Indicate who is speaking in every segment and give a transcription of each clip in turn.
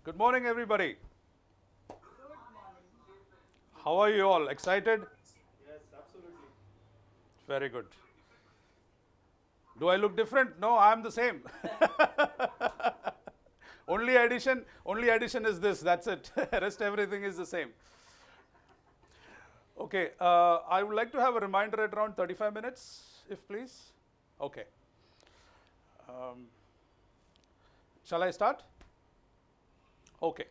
Speaker 1: Good morning, everybody. How are you all? Excited?
Speaker 2: Yes, absolutely.
Speaker 1: Very good. Do I look different? No, I'm the same. only addition is this. That's it. Rest everything is the same. Okay. I would like to have a reminder at around 35 minutes, if please. Okay. Um, shall I start? Okay.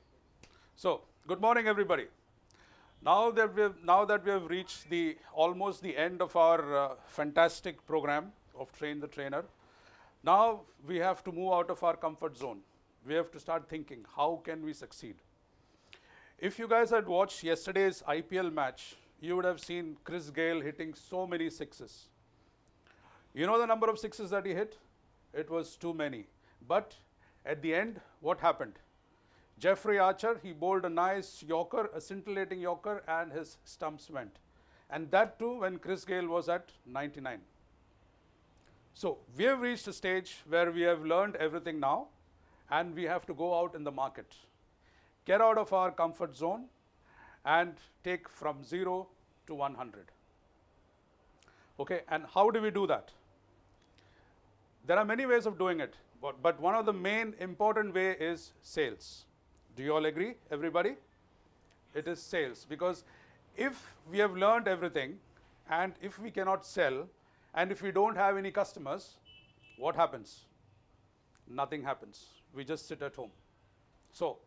Speaker 1: So, good morning, everybody. Now that we have reached the almost the end of our fantastic program of Train the Trainer, now we have to move out of our comfort zone. We have to start thinking, how can we succeed? If you guys had watched yesterday's IPL match, you would have seen Chris Gayle hitting so many sixes. You know the number of sixes that he hit? It was too many. But at the end, what happened? Jeffrey Archer, he bowled a nice yorker, a scintillating yorker, and his stumps went. And that too when Chris Gayle was at 99. So we have reached a stage where we have learned everything now, and we have to go out in the market. Get out of our comfort zone and take from 0 to 100. Okay, and how do we do that? There are many ways of doing it, but one of the main important way is sales. Do you all agree, everybody? It is sales, because if we have learned everything and if we cannot sell and if we don't have any customers, what happens? Nothing happens. We just sit at home. So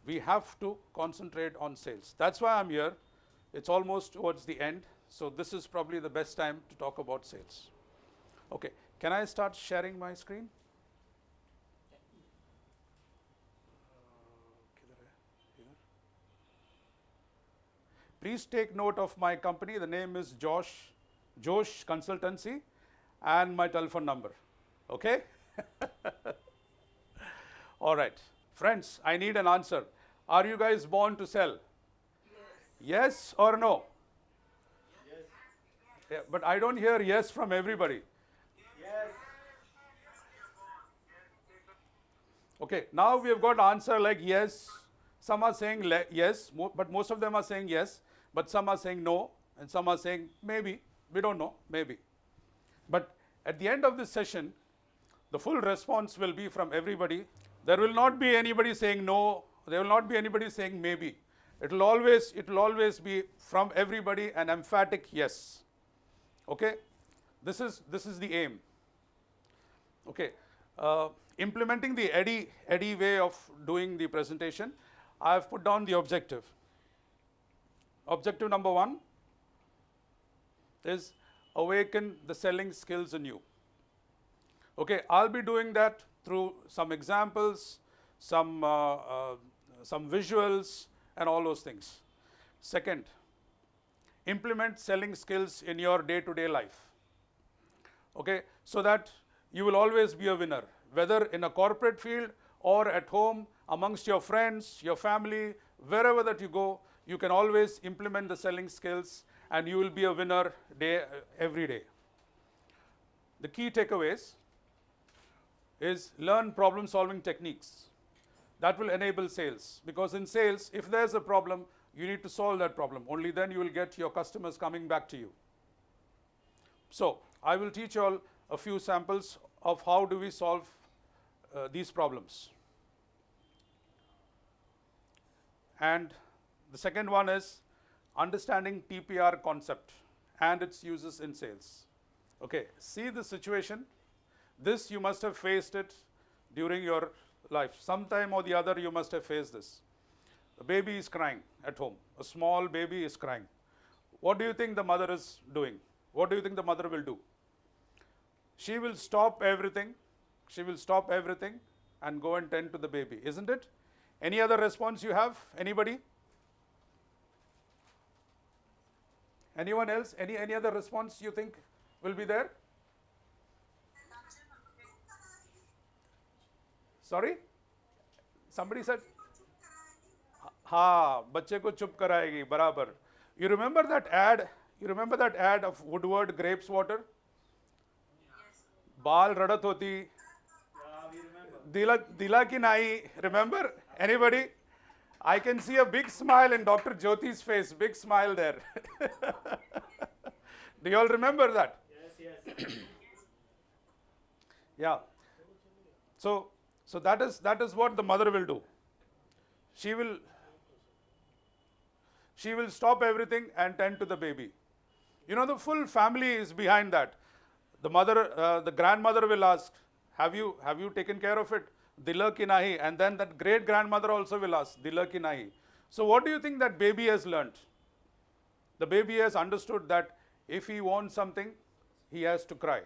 Speaker 1: we have to concentrate on sales. That's why I'm here. It's almost towards the end, so this is probably the best time to talk about sales. Okay, can I start sharing my screen? Please take note of my company. The name is Josh Consultancy, and my telephone number. Okay? All right. Friends, I need an answer. Are you guys born to sell? Yes or no?
Speaker 2: Yes.
Speaker 1: Yeah, but I don't hear yes from everybody.
Speaker 2: Yes.
Speaker 1: Okay, now we have got answer like yes. Some are saying yes, but most of them are saying yes. But some are saying no, and some are saying maybe. We don't know, maybe. But at the end of this session, the full response will be from everybody. There will not be anybody saying no. There will not be anybody saying maybe. It will always be from everybody an emphatic yes. Okay, this is the aim. Okay, implementing the Eddie way of doing the presentation, I have put down the objective. Objective number 1 is awaken the selling skills in you. Okay, I'll be doing that through some examples, some visuals, and all those things. Second, implement selling skills in your day-to-day life. Okay, so that you will always be a winner, whether in a corporate field or at home, amongst your friends, your family, wherever that you go, you can always implement the selling skills and you will be a winner every day. The key takeaways is learn problem solving techniques. That will enable sales, because in sales, if there's a problem, you need to solve that problem. Only then you will get your customers coming back to you. So I will teach you all a few samples of how do we solve these problems. And the second one is understanding TPR concept and its uses in sales. Okay, see the situation. This you must have faced it during your life. Sometime or the other you must have faced this. The baby is crying at home. A small baby is crying. What do you think the mother is doing? What do you think the mother will do? She will stop everything. She will stop everything and go and tend to the baby, isn't it? Any other response you have? Anybody? Anyone else? Any other response you think will be there? Sorry? Somebody said? हाँ, बच्चे को चुप कराएगी, बराबर. You remember that ad? You remember that ad of Woodward grapes water? बाल रड़त होती,
Speaker 2: Yeah, we remember.
Speaker 1: दिला की नाई, remember? Anybody? I can see a big smile in Dr. Jyoti's face, big smile there. Do you all remember that?
Speaker 2: Yes, yes.
Speaker 1: Yeah. So, so that is what the mother will do. She will she will stop everything and tend to the baby. You know, the full family is behind that. The mother, the grandmother will ask, have you taken care of it? Dila ki nahi? And then that great grandmother also will ask, Dila ki nahi? So what do you think that baby has learnt? The baby has understood that if he wants something, he has to cry.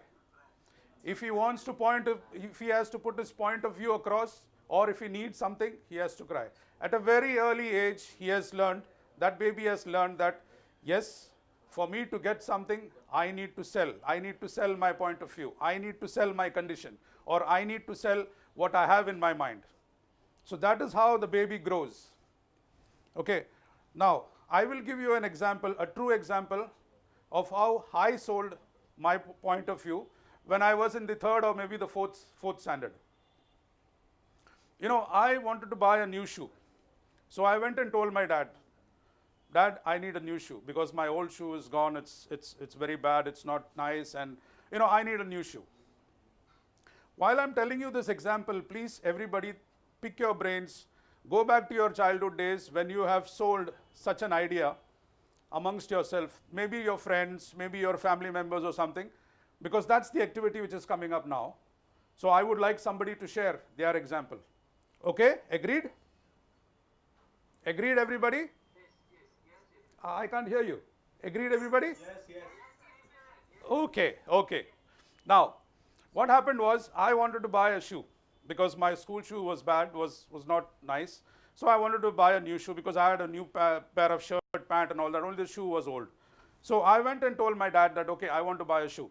Speaker 1: If he wants to if he has to put his point of view across, or if he needs something, he has to cry. At a very early age, he has learned, that baby has learned that, yes, for me to get something, I need to sell. I need to sell my point of view. I need to sell my condition, or I need to sell what I have in my mind. So that is how the baby grows. Okay. Now, I will give you an example, a true example of how I sold my point of view when I was in the third or maybe the fourth standard. You know, I wanted to buy a new shoe. So I went and told my dad, Dad, I need a new shoe because my old shoe is gone. It's very bad. It's not nice. And, you know, I need a new shoe. While I'm telling you this example, please, everybody, pick your brains. Go back to your childhood days when you have sold such an idea amongst yourself, maybe your friends, maybe your family members or something, because that's the activity which is coming up now. So I would like somebody to share their example. Okay, agreed? Agreed, everybody? I can't hear you. Agreed, everybody?
Speaker 2: Yes, yes.
Speaker 1: Okay, okay. Now, what happened was I wanted to buy a shoe because my school shoe was bad, was not nice. So I wanted to buy a new shoe because I had a new pair of shirt, pant and all that. Only the shoe was old. So I went and told my dad that, okay, I want to buy a shoe.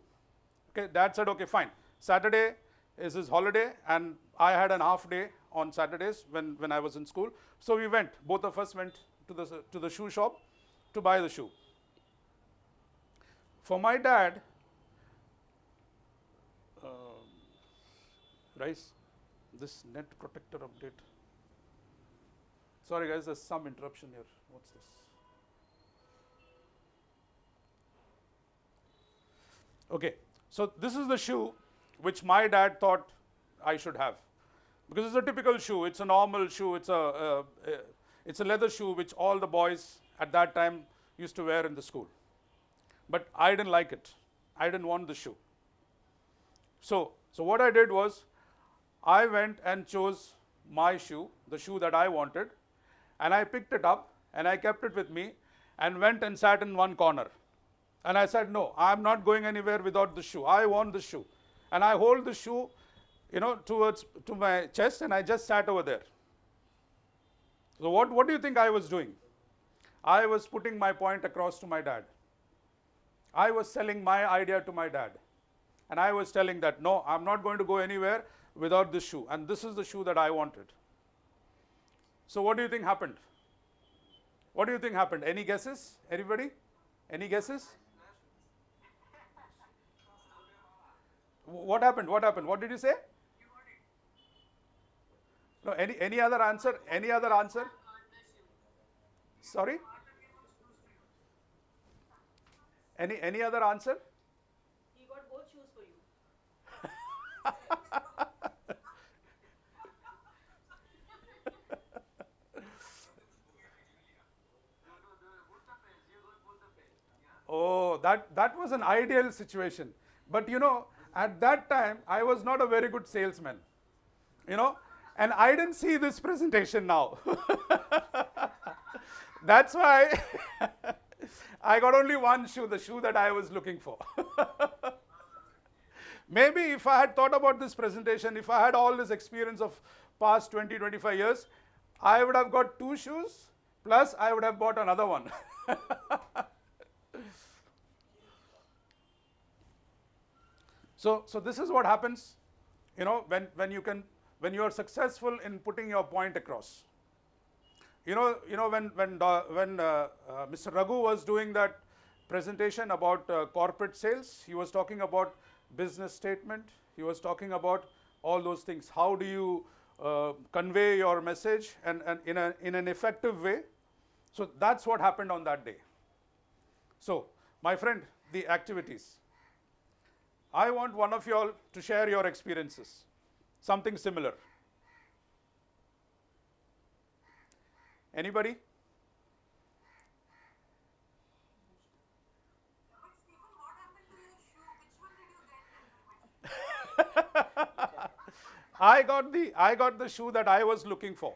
Speaker 1: Okay, Dad said, okay, fine. Saturday is his holiday and I had an half day on Saturdays when I was in school. So we went, both of us went to the shoe shop to buy the shoe. For my dad, Rice, this net protector update. Sorry guys, there's some interruption here. What's this? Okay, so this is the shoe which my dad thought I should have, because it's a typical shoe. It's a normal shoe. It's a leather shoe which all the boys at that time used to wear in the school. But I didn't like it. I didn't want the shoe. So what I did was, I went and chose my shoe, the shoe that I wanted, and I picked it up and I kept it with me and went and sat in one corner. And I said, no, I'm not going anywhere without the shoe. I want the shoe. And I hold the shoe, you know, to my chest, and I just sat over there. So what do you think I was doing? I was putting my point across to my dad. I was selling my idea to my dad. And I was telling that, no, I'm not going to go anywhere without this shoe. And this is the shoe that I wanted. So what do you think happened? What do you think happened? Any guesses? Anybody? Any guesses? What happened? What happened? What did you say? No, any other answer? Any other answer? Sorry? Any other answer?
Speaker 3: He got both shoes for you.
Speaker 1: Oh, that was an ideal situation. But you know, at that time, I was not a very good salesman. You know, and I didn't see this presentation now. That's why I got only one shoe, the shoe that I was looking for. Maybe if I had thought about this presentation, if I had all this experience of past 20, 25 years, I would have got two shoes, plus I would have bought another one. So this is what happens, you know, when you are successful in putting your point across. You know when Mr. Raghu was doing that presentation about corporate sales, he was talking about business statement. He was talking about all those things. How do you convey your message and in an effective way. So that's what happened on that day. So, my friend, the activities. I want one of you all to share your experiences, something similar. Anybody?
Speaker 4: But Stephen, what happened to your shoe? Which one did you get and which?
Speaker 1: I got the shoe that I was looking for.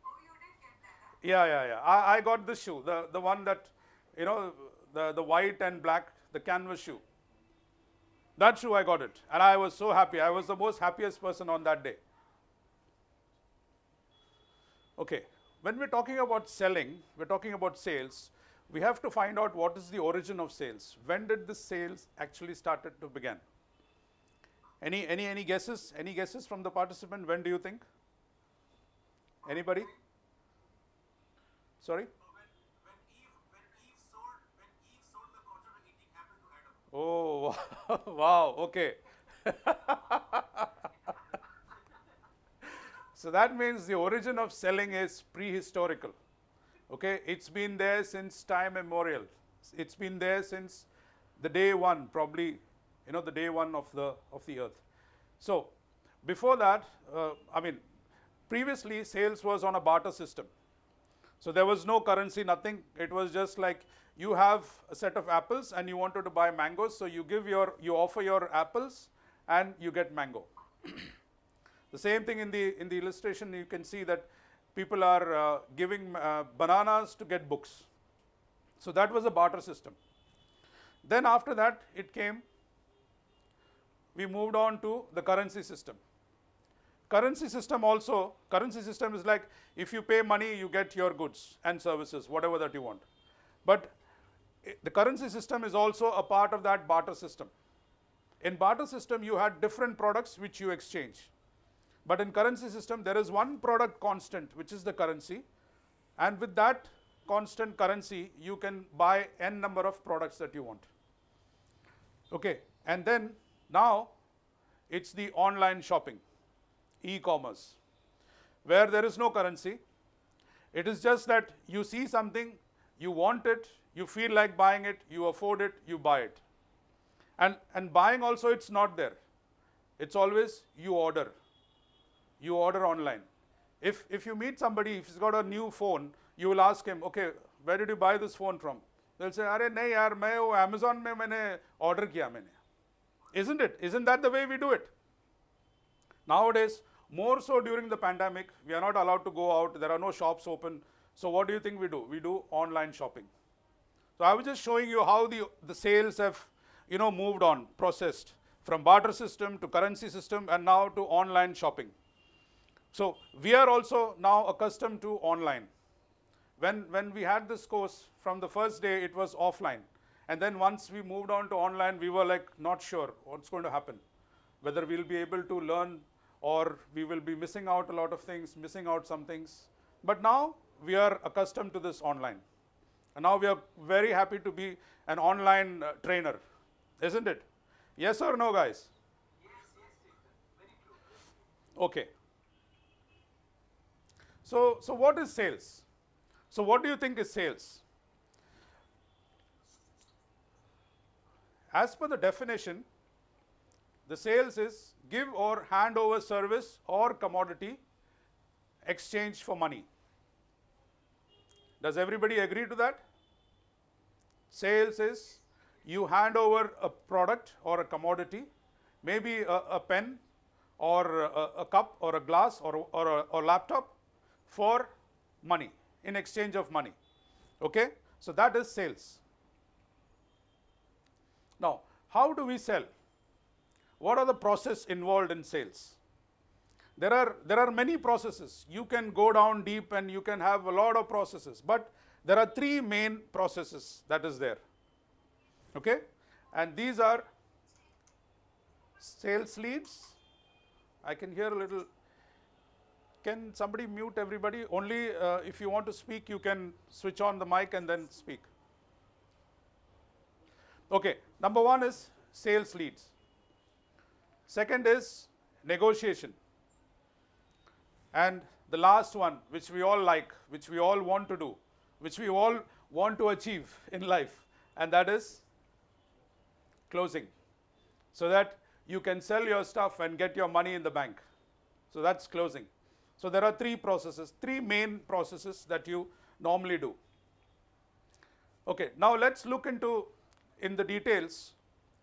Speaker 4: Oh, you did get that, huh?
Speaker 1: Yeah. I got the shoe, the one that, you know, the white and black, the canvas shoe. That shoe I got it, and I was so happy. I was the most happiest person on that day. Okay, when we're talking about selling, we're talking about sales. We have to find out what is the origin of sales. When did the sales actually started to begin? Any guesses? Any guesses from the participant? When do you think? Anybody? Sorry?
Speaker 2: When Eve sold the cotton and eating apple to Adam.
Speaker 1: Oh, wow, okay. So that means the origin of selling is prehistorical. Okay, it's been there since time immemorial. It's been there since the day one, probably, you know, the day one of the earth. So before that, previously sales was on a barter system. So there was no currency, nothing. It was just like you have a set of apples and you wanted to buy mangoes, so you offer your apples and you get mango. The same thing in the illustration, you can see that people are giving bananas to get books. So that was a barter system. Then after that, we moved on to the currency system. Currency system is like if you pay money, you get your goods and services, whatever that you want. But the currency system is also a part of that barter system. In barter system, you had different products which you exchange. But in currency system, there is one product constant, which is the currency. And with that constant currency, you can buy n number of products that you want. Okay, and then now it's the online shopping, e-commerce, where there is no currency. It is just that you see something, you want it, you feel like buying it, you afford it, you buy it. And buying also, it's not there. It's always you order. You order online. If you meet somebody, if he's got a new phone, you will ask him, okay, where did you buy this phone from? They'll say, "Arey nahi yaar, main wo Amazon mein maine order kiya maine." Isn't it? Isn't that the way we do it? Nowadays, more so during the pandemic, we are not allowed to go out. There are no shops open. So what do you think we do? We do online shopping. So I was just showing you how the sales have, moved on, processed from barter system to currency system and now to online shopping. So we are also now accustomed to online. When we had this course, from the first day it was offline. And then once we moved on to online, we were like not sure what's going to happen. Whether we'll be able to learn or we will be missing out a lot of things, missing out some things. But now we are accustomed to this online. And now we are very happy to be an online trainer, isn't it? Yes or no, guys?
Speaker 2: Very true.
Speaker 1: Okay. So what is sales? So what do you think is sales? As per the definition, the sales is give or hand over service or commodity exchanged for money. Does everybody agree to that? Sales is you hand over a product or a commodity, maybe a pen or a cup or a glass or a laptop for money, in exchange of money. Okay? So that is sales. Now, how do we sell? What are the processes involved in sales? There are many processes. You can go down deep and you can have a lot of processes, but there are three main processes that is there. Okay? And these are sales leads. I can hear a little. Can somebody mute everybody? Only if you want to speak, you can switch on the mic and then speak. Okay, number one is sales leads. Second is negotiation. And the last one, which we all like, which we all want to do, which we all want to achieve in life, and that is closing. So that you can sell your stuff and get your money in the bank. So that's closing. So there are three processes, three main processes that you normally do. Okay, now let's look into in the details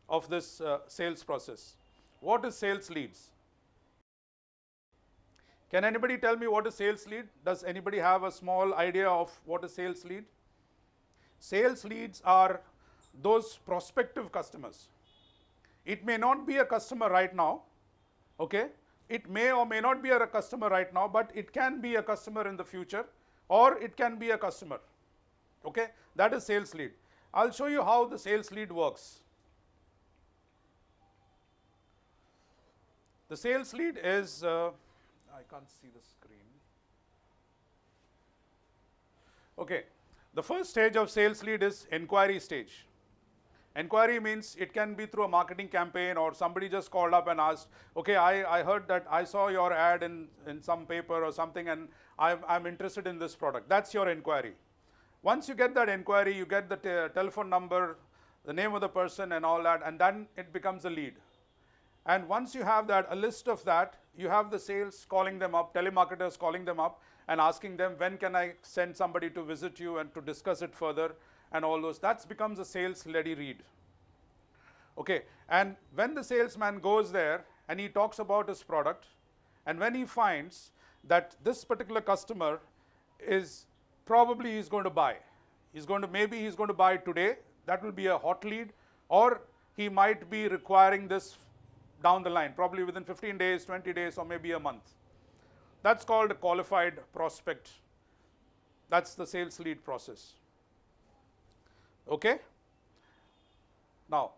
Speaker 1: of this sales process. What is sales leads? Can anybody tell me what is sales lead? Does anybody have a small idea of what is sales lead? Sales leads are those prospective customers. It may not be a customer right now, okay? It may or may not be a customer right now, but it can be a customer in the future, or it can be a customer, okay? That is sales lead. I'll show you how the sales lead works. The sales lead is, I can't see the screen. Okay, the first stage of sales lead is inquiry stage. Inquiry means it can be through a marketing campaign, or somebody just called up and asked, okay, I heard that I saw your ad in some paper or something, and I'm interested in this product. That's your inquiry. Once you get that inquiry, you get the telephone number, the name of the person and all that, and then it becomes a lead. And once you have that, a list of that, you have the sales calling them up, telemarketers calling them up and asking them, when can I send somebody to visit you and to discuss it further, and all those. That becomes a sales ready lead. Okay, and when the salesman goes there and he talks about his product, and when he finds that this particular customer is probably he's going to buy, maybe he's going to buy today, that will be a hot lead, or he might be requiring this down the line, probably within 15 days, 20 days, or maybe a month. That's called a qualified prospect. That's the sales lead process. Okay? Now,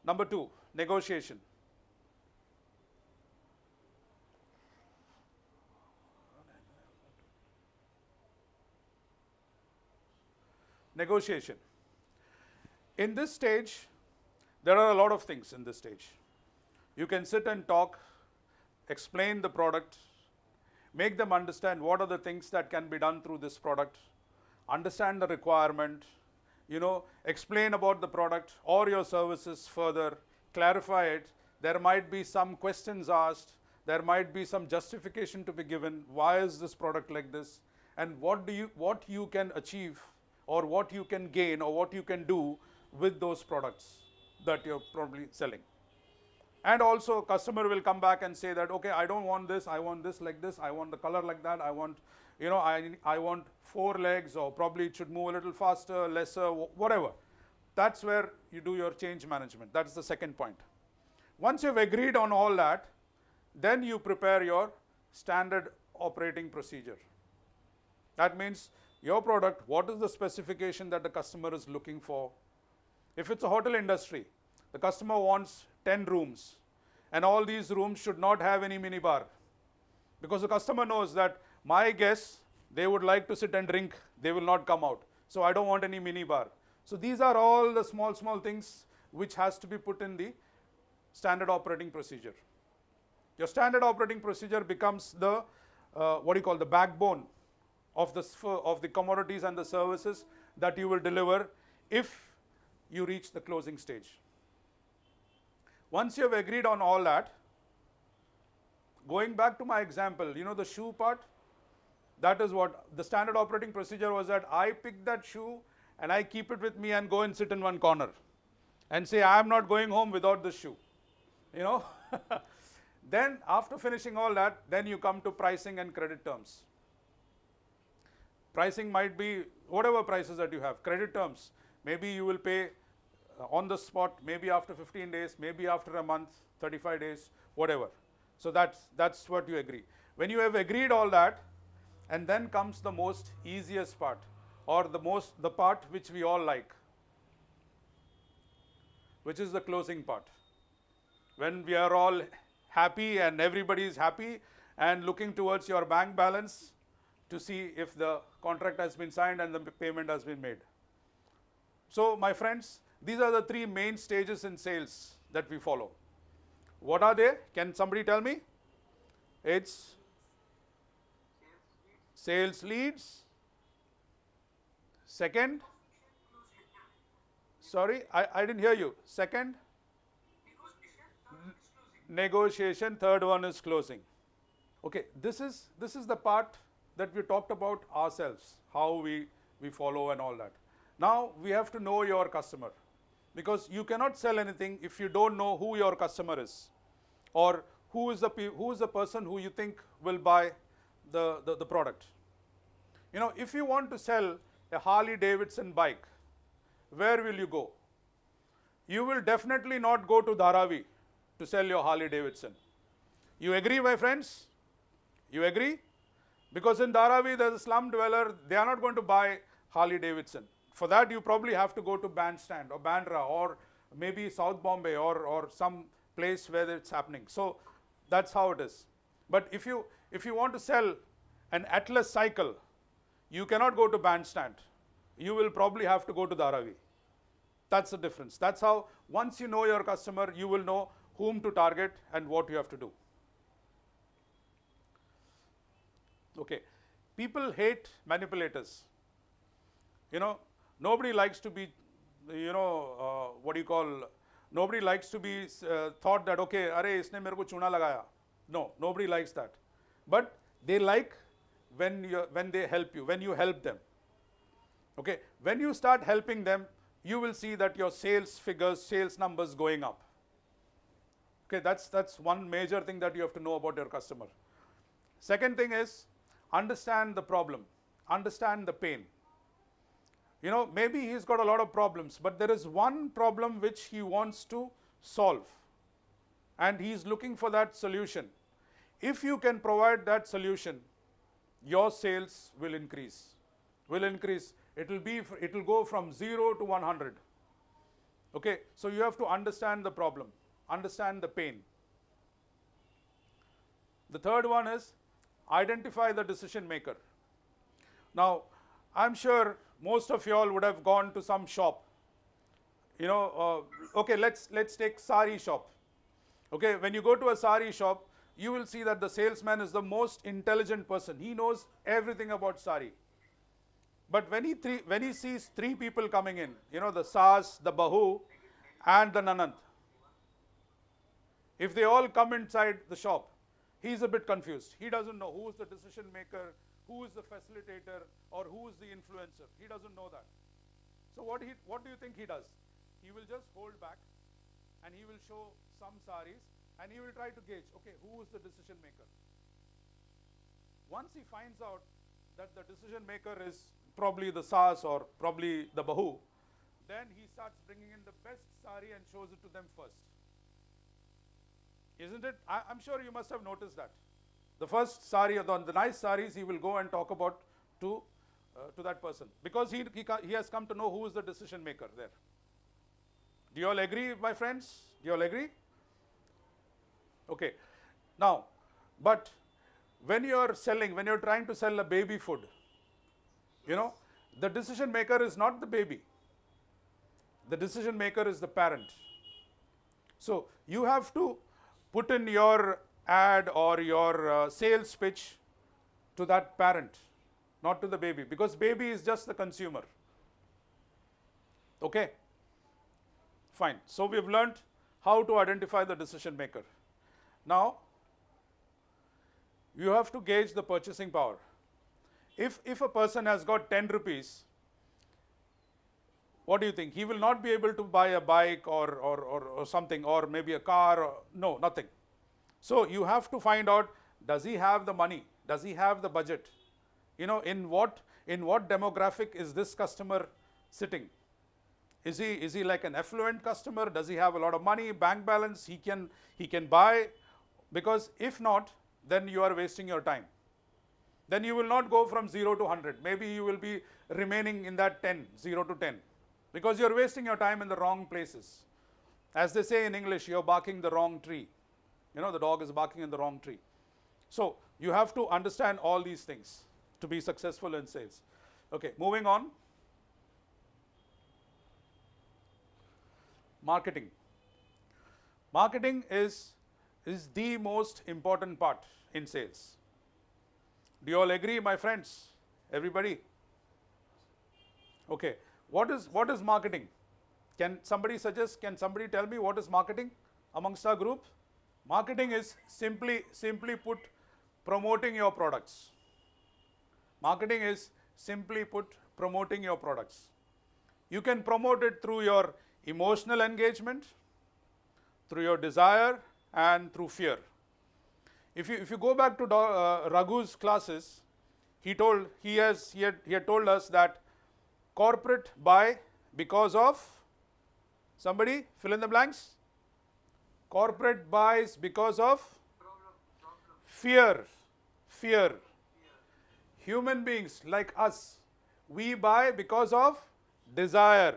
Speaker 1: number 2, negotiation. Negotiation. In this stage, there are a lot of things in this stage. You can sit and talk, explain the product, make them understand what are the things that can be done through this product, understand the requirement, explain about the product or your services further, clarify it. There might be some questions asked, there might be some justification to be given. Why is this product like this? And what you can achieve, or what you can gain, or what you can do with those products that you're probably selling. And also, customer will come back and say that, okay, I don't want this, I want this like this, I want the color like that, I want, I want 4 legs, or probably it should move a little faster, lesser, whatever. That's where you do your change management. That's the second point. Once you've agreed on all that, then you prepare your standard operating procedure. That means your product, what is the specification that the customer is looking for? If it's a hotel industry, the customer wants 10 rooms, and all these rooms should not have any minibar, because the customer knows that my guests, they would like to sit and drink, they will not come out. So I don't want any minibar. So these are all the small things which has to be put in the standard operating procedure. Your standard operating procedure becomes the the backbone of the commodities and the services that you will deliver if you reach the closing stage. Once you have agreed on all that, going back to my example, the shoe part, that is what the standard operating procedure was, that I pick that shoe and I keep it with me and go and sit in one corner and say, I am not going home without this shoe. Then after finishing all that, then you come to pricing and credit terms. Pricing might be whatever prices that you have. Credit terms, maybe you will pay on the spot, maybe after 15 days, maybe after a month, 35 days, whatever. So that's what you agree. When you have agreed all that, and then comes the most easiest part, or the part which we all like, which is the closing part. When we are all happy and everybody is happy and looking towards your bank balance to see if the contract has been signed and the payment has been made. So my friends, these are the 3 main stages in sales that we follow. What are they? Can somebody tell me? It's sales leads. Second, sorry, I didn't hear you. Second, negotiation. Third one is closing. Okay, this is the part that we talked about ourselves, how we follow and all that. Now we have to know your customer, because you cannot sell anything if you don't know who your customer is, or who is the person who you think will buy the product. You know, if you want to sell a Harley Davidson bike, where will you go? You will definitely not go to Dharavi to sell your Harley Davidson. You agree, my friends? You agree? Because in Dharavi there's a slum dweller, they are not going to buy Harley Davidson. For that you probably have to go to Bandstand or Bandra or maybe South Bombay or some place where it's happening. So that's how it is. But if you want to sell an Atlas cycle, you cannot go to Bandstand. You will probably have to go to Dharavi. That's the difference. That's how, once you know your customer, you will know whom to target and what you have to do. Okay, people hate manipulators. You know, nobody likes to be, nobody likes to be thought that, okay, arey isne mere ko chuna lagaya. No, nobody likes that. But they like when they help you, when you help them. Okay, when you start helping them, you will see that your sales figures, sales numbers going up. Okay, that's one major thing that you have to know about your customer. Second thing is, understand the problem, understand the pain. You know, maybe he's got a lot of problems, but there is one problem which he wants to solve, and he's looking for that solution. If you can provide that solution, your sales will increase. It will go from 0 to 100. Okay, so you have to understand the problem, understand the pain. The third one is, identify the decision maker. Now, I'm sure most of you all would have gone to some shop. You know, okay, let's take sari shop. Okay, when you go to a sari shop, you will see that the salesman is the most intelligent person. He knows everything about sari. But when he sees three people coming in, you know, the Saas, the Bahu, and the Nanand, if they all come inside the shop, he's a bit confused. He doesn't know who is the decision maker, who is the facilitator, or who is the influencer. He doesn't know that. So what do you think he does? He will just hold back, and he will show some saris, and he will try to gauge, okay, who is the decision maker? Once he finds out that the decision maker is probably the Saas or probably the Bahu, then he starts bringing in the best sari and shows it to them first. Isn't it? I'm sure you must have noticed that. The first sari, the nice saris, he will go and talk about to that person, because he has come to know who is the decision maker there. Do you all agree, my friends? Do you all agree? Okay. Now, but when you're trying to sell a baby food, you know, the decision maker is not the baby. The decision maker is the parent. So you have to put in your ad or your sales pitch to that parent, not to the baby, because baby is just the consumer. Okay? Fine. So we've learned how to identify the decision maker. Now, you have to gauge the purchasing power. If a person has got 10 rupees, what do you think? He will not be able to buy a bike or something, or maybe a car, no, nothing. So you have to find out, does he have the money? Does he have the budget? You know, in what demographic is this customer sitting? Is he like an affluent customer? Does he have a lot of money, bank balance? He can buy, because if not, then you are wasting your time. Then you will not go from 0 to 100. Maybe you will be remaining in that 10, 0 to 10, because you're wasting your time in the wrong places. As they say in English, you're barking the wrong tree. You know, the dog is barking in the wrong tree. So you have to understand all these things to be successful in sales. Okay, moving on. Marketing. Marketing is the most important part in sales. Do you all agree, my friends? Everybody? Okay. What is marketing? Can somebody suggest, can somebody tell me what is marketing amongst our group? Marketing is simply put promoting your products. Marketing is simply put promoting your products. You can promote it through your emotional engagement, through your desire, and through fear. If you go back to Raghu's classes, he had told us that corporate buy because of, somebody fill in the blanks. Corporate buys because of fear. Fear. Human beings like us, we buy because of desire.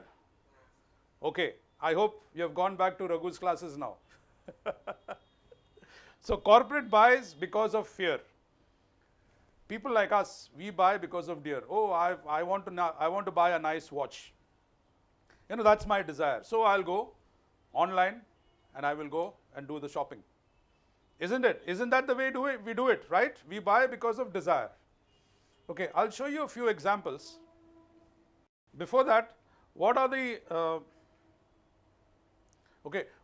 Speaker 1: Okay, I hope you have gone back to Raghu's classes now. So corporate buys because of fear. People like us, we buy because of dear. Oh, I want to buy a nice watch. You know, that's my desire. So I'll go online and I will go and do the shopping. Isn't it? Isn't that the way we do it, right? We buy because of desire. Okay, I'll show you a few examples. Before that, what are the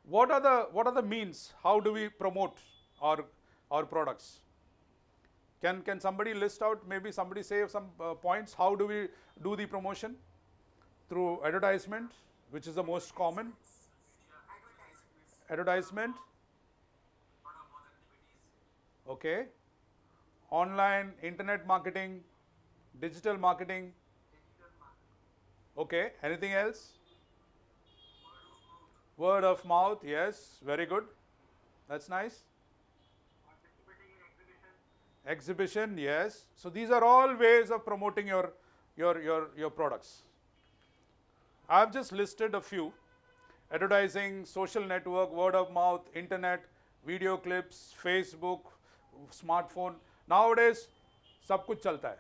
Speaker 1: what are the means? How do we promote our products? Can somebody list out, maybe somebody say some points? How do we do the promotion? Through advertisement, which is the most common. Advertisement. Okay. Online, internet marketing, digital marketing. Okay. Anything else? Word of mouth. Yes. Very good. That's nice. Exhibition. Yes. So these are all ways of promoting your products. I've just listed a few. Advertising, social network, word of mouth, internet, video clips, Facebook, smartphone. Nowadays, सब कुछ चलता है.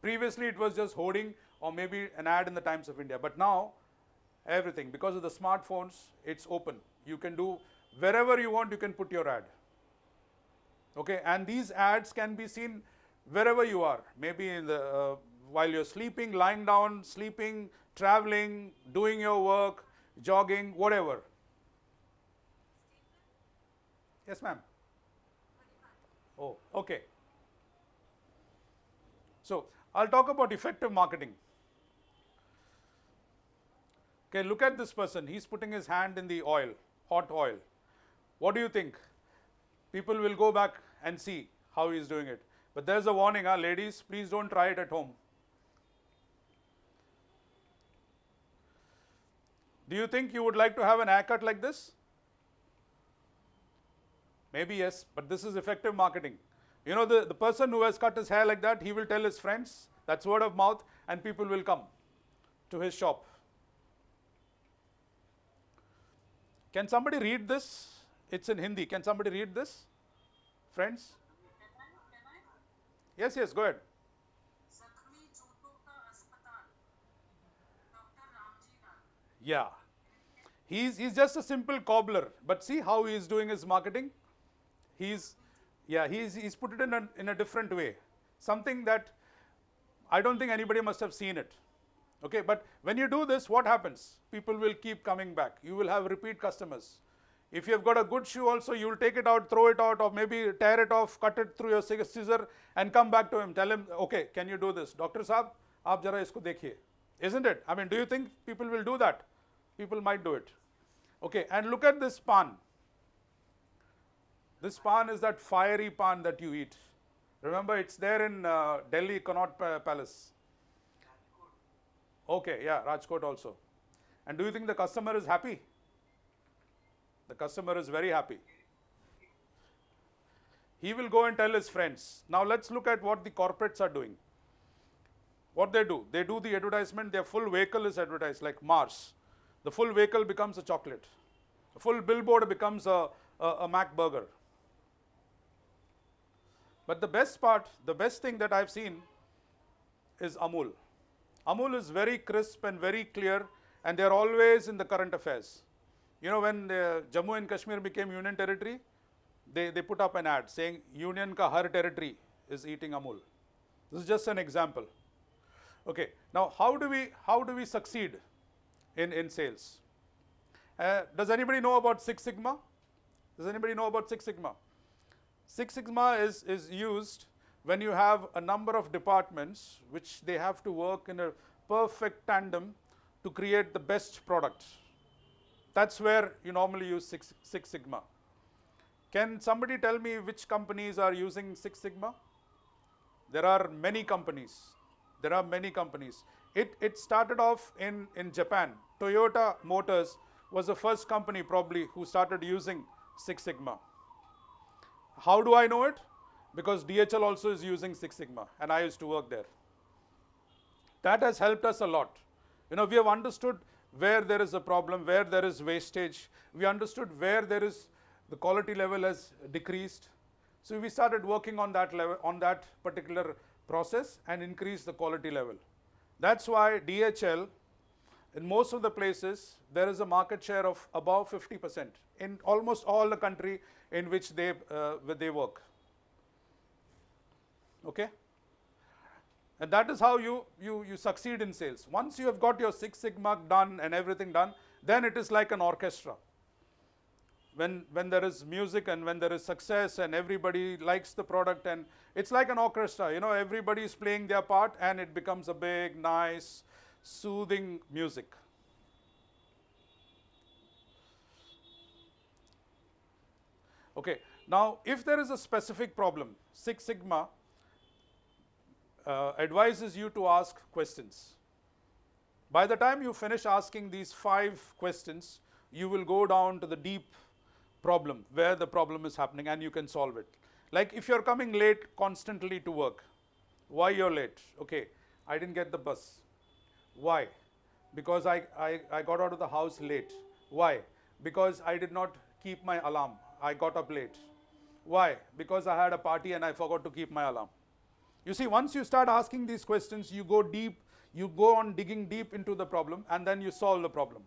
Speaker 1: Previously, it was just hoarding or maybe an ad in the Times of India. But now, everything, because of the smartphones, it's open. You can do wherever you want, you can put your ad. Okay, and these ads can be seen wherever you are. Maybe in the while you're sleeping, lying down, sleeping, traveling, doing your work, jogging, whatever. Yes, ma'am. Oh, okay. So I'll talk about effective marketing. Okay, look at this person. He's putting his hand in the oil, hot oil. What do you think? People will go back and see how he's doing it. But there's a warning, ladies, please don't try it at home. Do you think you would like to have an haircut like this? Maybe yes, but this is effective marketing. You know, the person who has cut his hair like that, he will tell his friends, that's word of mouth, and people will come to his shop. Can somebody read this? It's in Hindi. Can somebody read this? Friends? Yes, go ahead. Yeah. He's just a simple cobbler, but see how he is doing his marketing? He's put it in a different way. Something that I don't think anybody must have seen it. Okay, but when you do this, what happens? People will keep coming back. You will have repeat customers. If you have got a good shoe also, you will take it out, throw it out, or maybe tear it off, cut it through your scissor, and come back to him. Tell him, okay, can you do this? Doctor Saab, aap jara isko dekhiye. Isn't it? I mean, do you think people will do that? People might do it. Okay, and look at this pan. This pan is that fiery pan that you eat. Remember, it's there in Delhi Connaught Palace. Okay, yeah, Rajkot also. And do you think the customer is happy? The customer is very happy. He will go and tell his friends. Now let's look at what the corporates are doing. What they do the advertisement, their full vehicle is advertised like Mars. The full vehicle becomes a chocolate. The full billboard becomes a Mac burger. But the best thing that I've seen is Amul. Amul is very crisp and very clear, and they're always in the current affairs. You know, when Jammu and Kashmir became union territory, they put up an ad saying Union ka har territory is eating Amul. This is just an example. Okay. Now, how do we succeed in sales? Does anybody know about Six Sigma? Does anybody know about Six Sigma? Six Sigma is used when you have a number of departments which they have to work in a perfect tandem to create the best product. That's where you normally use Six Sigma. Can somebody tell me which companies are using Six Sigma? There are many companies. There are many companies. It started off in Japan. Toyota Motors was the first company probably who started using Six Sigma. How do I know it? Because DHL also is using Six Sigma and I used to work there. That has helped us a lot. We have understood where there is a problem, where there is wastage. We understood where there is the quality level has decreased. So we started working on that level, on that particular process and increase the quality level. That's why DHL, in most of the places, there is a market share of above 50% in almost all the country in which they work. Okay? And that is how you succeed in sales. Once you have got your Six Sigma done and everything done, then it is like an orchestra. When there is music and when there is success and everybody likes the product, and it's like an orchestra, everybody is playing their part and it becomes a big, nice, soothing music. Okay, now if there is a specific problem, Six Sigma advises you to ask questions. By the time you finish asking these 5 questions, you will go down to the deep problem, where the problem is happening, and you can solve it. Like if you're coming late constantly to work, why you're late? Okay, I didn't get the bus. Why? Because I got out of the house late. Why? Because I did not keep my alarm. I got up late. Why? Because I had a party and I forgot to keep my alarm. You see, once you start asking these questions, you go deep, you go on digging deep into the problem, and then you solve the problem.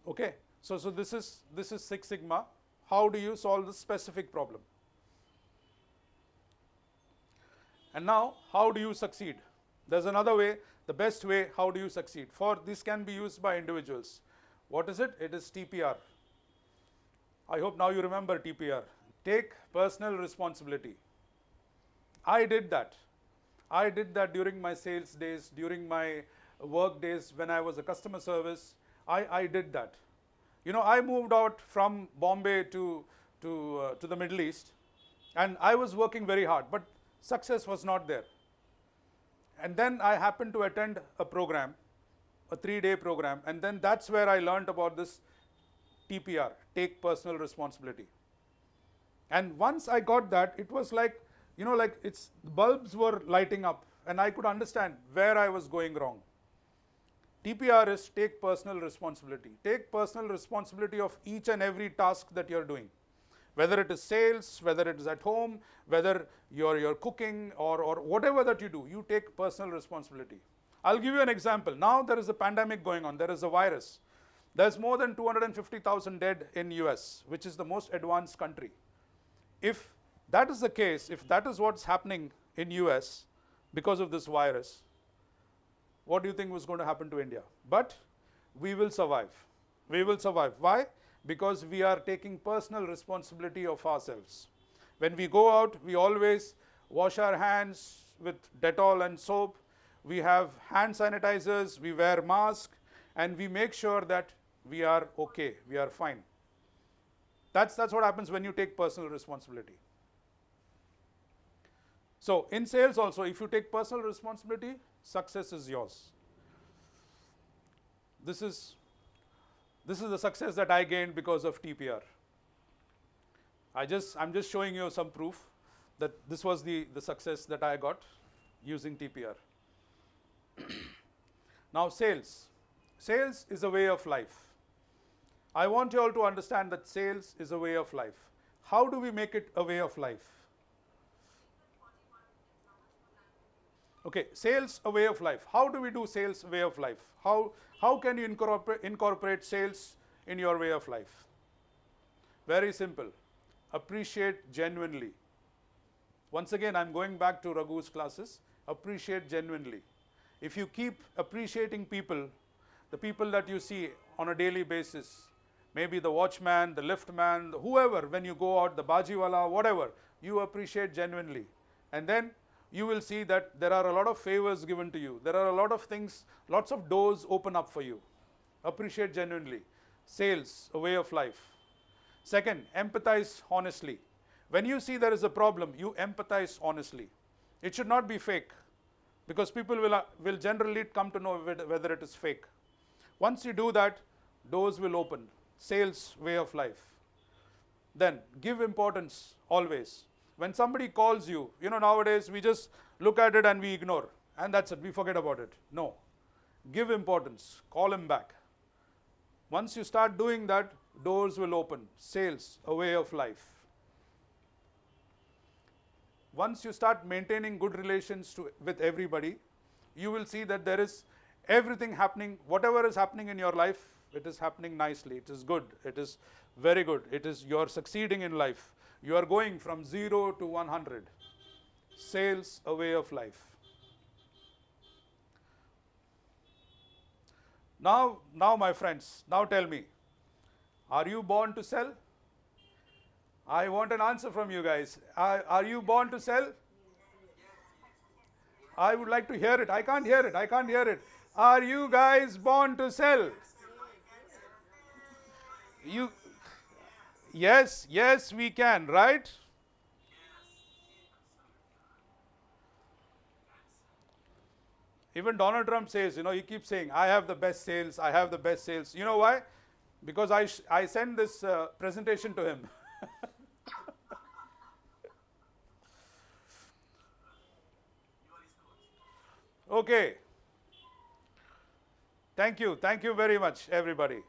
Speaker 1: Okay? So this is Six Sigma. How do you solve this specific problem? And now, how do you succeed? There's another way, the best way, how do you succeed? For this can be used by individuals. What is it? It is TPR. I hope now you remember TPR. Take personal responsibility. I did that. I did that during my sales days, during my work days when I was a customer service. I did that. I moved out from Bombay to the Middle East, and I was working very hard, but success was not there. And then I happened to attend a program, a 3-day program, and then that's where I learned about this TPR, take personal responsibility. And once I got that, it was like, it's bulbs were lighting up, and I could understand where I was going wrong. TPR is take personal responsibility. Take personal responsibility of each and every task that you're doing. Whether it is sales, whether it is at home, whether you're cooking or whatever that you do, you take personal responsibility. I'll give you an example. Now there is a pandemic going on. There is a virus. There's more than 250,000 dead in US, which is the most advanced country. If that is the case, if that is what's happening in US because of this virus, what do you think was going to happen to India? But we will survive. We will survive. Why? Because we are taking personal responsibility of ourselves. When we go out, we always wash our hands with Dettol and soap. We have hand sanitizers, we wear masks, and we make sure that we are okay, we are fine. That's what happens when you take personal responsibility. So in sales also, if you take personal responsibility, success is yours. This is the success that I gained because of TPR. I'm just showing you some proof that this was the success that I got using TPR. Now sales. Sales is a way of life. I want you all to understand that sales is a way of life. How do we make it a way of life? Okay, sales a way of life. How do we do sales a way of life? How can you incorporate sales in your way of life? Very simple. Appreciate genuinely. Once again, I'm going back to Raghu's classes. Appreciate genuinely. If you keep appreciating people, the people that you see on a daily basis, maybe the watchman, the liftman, whoever, when you go out, the bajiwala, whatever, you appreciate genuinely. And then you will see that there are a lot of favors given to you. There are a lot of things, lots of doors open up for you. Appreciate genuinely. Sales, a way of life. Second, empathize honestly. When you see there is a problem, you empathize honestly. It should not be fake, because people will generally come to know whether it is fake. Once you do that, doors will open. Sales, way of life. Then give importance always. When somebody calls you, nowadays we just look at it and we ignore, and that's it, we forget about it. No. Give importance. Call him back. Once you start doing that, doors will open. Sales, a way of life. Once you start maintaining good relations with everybody, you will see that there is everything happening, whatever is happening in your life, it is happening nicely, it is good, it is very good, you are succeeding in life. You are going from 0 to 100. Sales, a way of life. Now my friends, now tell me, are you born to sell? I want an answer from you guys. Are you born to sell? I would like to hear it. I can't hear it. Are you guys born to sell? Yes, we can, right? Even Donald Trump says, he keeps saying, I have the best sales, I have the best sales. You know why? Because I sent this presentation to him. Okay. Thank you very much, everybody.